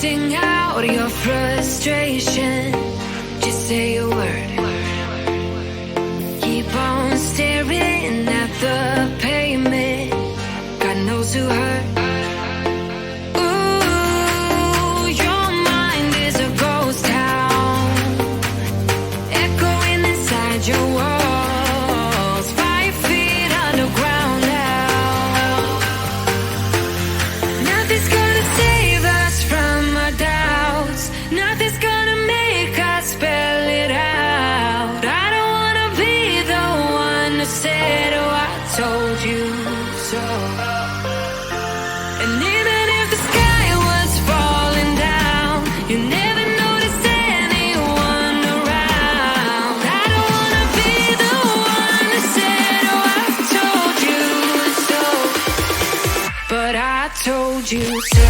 Sing out your frustration, just say a word. Keep on staring at the pavement, God knows who hurt. Ooh, your mind is a ghost town, echoing inside your walls, 5 feet underground now. Nothing's gonna save us from our doubts, nothing's gonna make us spell it out. I don't wanna be the one who said, oh, I told you so. And even if the sky was falling down, you never noticed anyone around. I don't wanna be the one who said, oh, I told you so, but I told you so.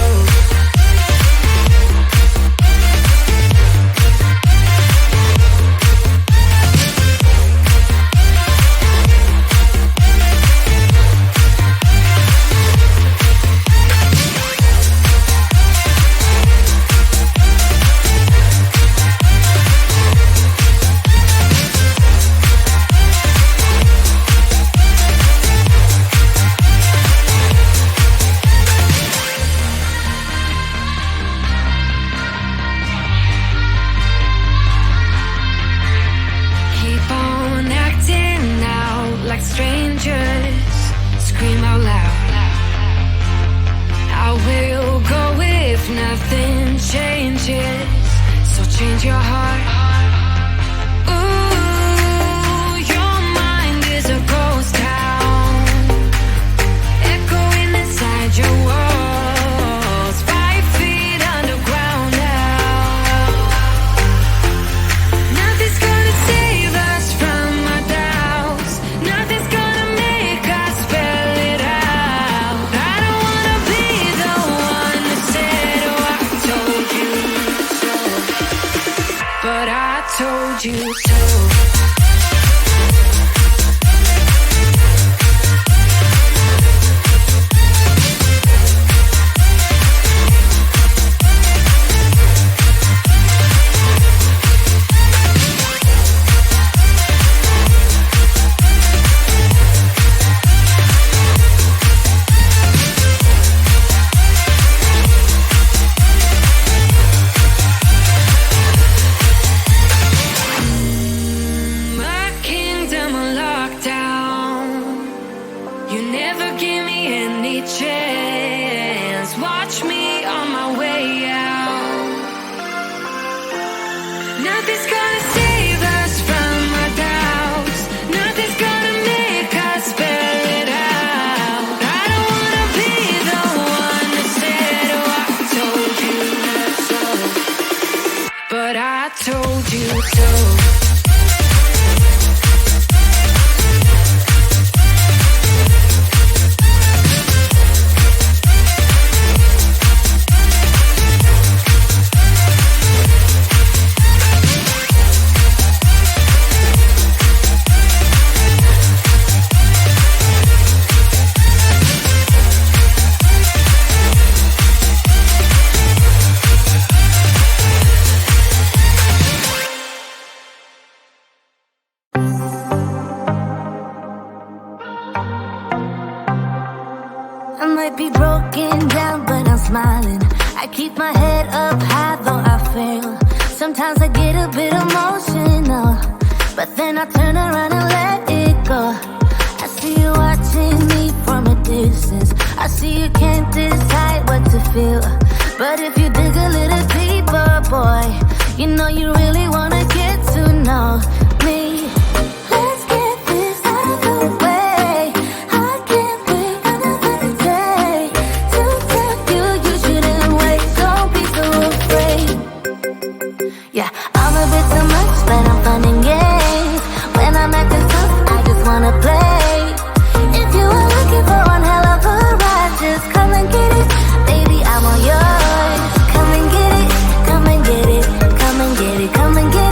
Keep on acting out like strangers, scream out loud. I will go if nothing changes, so change your heart. Ooh, your mind is a ghost town, echoing inside your walls, 5 feet underground now. Nothing's gonna save us from our doubts, nothing's gonna make us spell it out. I don't wanna be the one who said, oh, I told you so, but I told you so. My kingdom on lockdown, you never give me any chance. Watch me on my way out. Nothing's gonna save us from our doubts, nothing's gonna make us spell it out. I don't wanna be the one who said, oh, I told you so, but I told you so. I might be broken down, but I'm smiling. I keep my head up high, though I fail. Sometimes I get a bit emotional, but then I turn around and let it go. I see you watching me from a distance. I see you can't decide what to feel, but if you dig a little deeper, boy, you know you really wanna get to know me. Let's get this out of the way. I can't wait another day to tell you you shouldn't wait. Don't be so afraid. Yeah, I'm a bit too much, but I'm fun and games. When I'm acting tough, I just wanna play. If you are looking for one hell of a ride, just come and get it. Baby, I'm all yours. Come and get it, come and get it, come and get it, come and get it.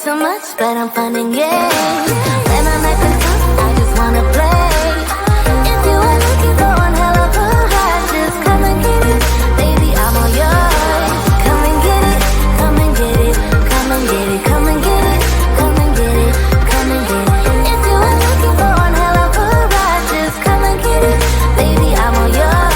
so much, but I'm fun and games. When I'm at the top, I just wanna play. If you are looking for one hell of a ride, just come and get it, baby, I'm all yours. Come and get it, come and get it, come and get it, come and get it, come and get it, come and get it. If you are looking for one hell of a ride, just come and get it, baby, I'm all yours.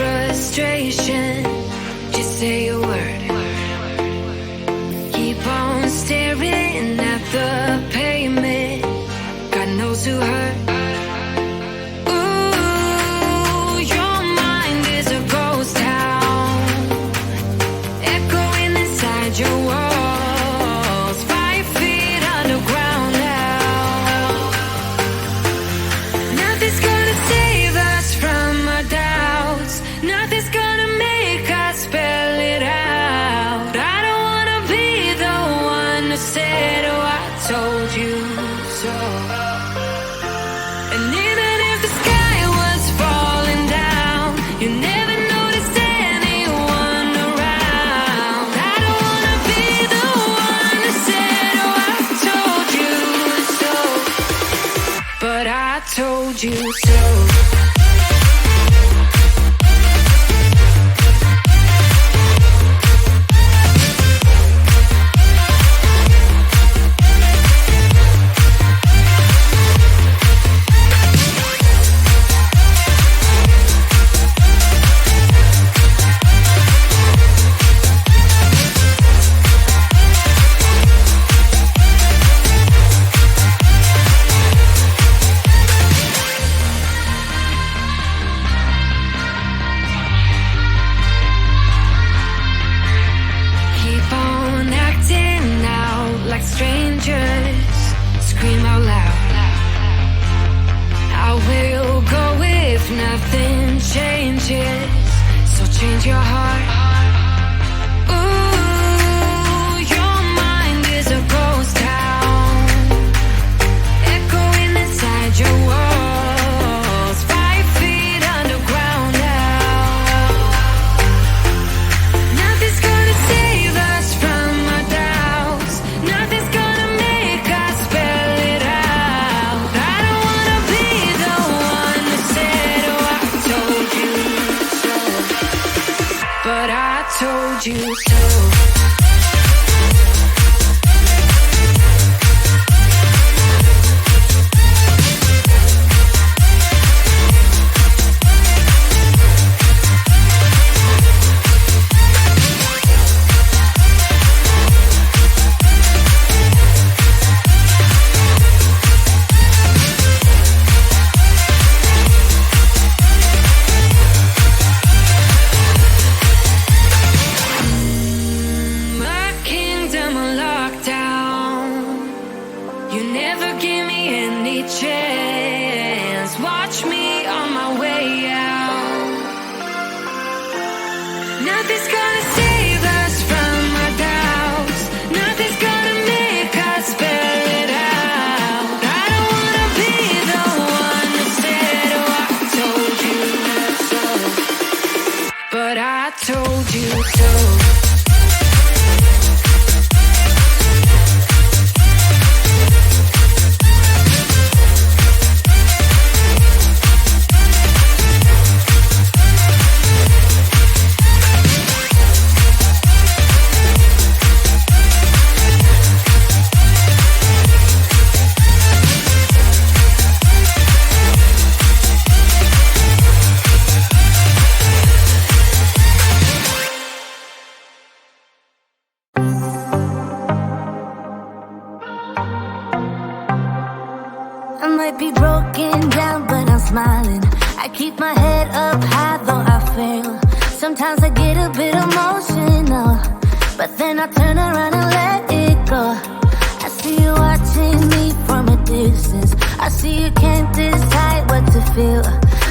frustration. Just say a word. Keep on staring at the pavement. God knows who hurt. Ooh, your mind is a ghost town, echoing inside your walls. 5 feet underground now. told you so.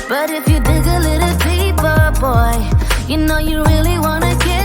But if you dig a little deeper, boy, you know you really wanna get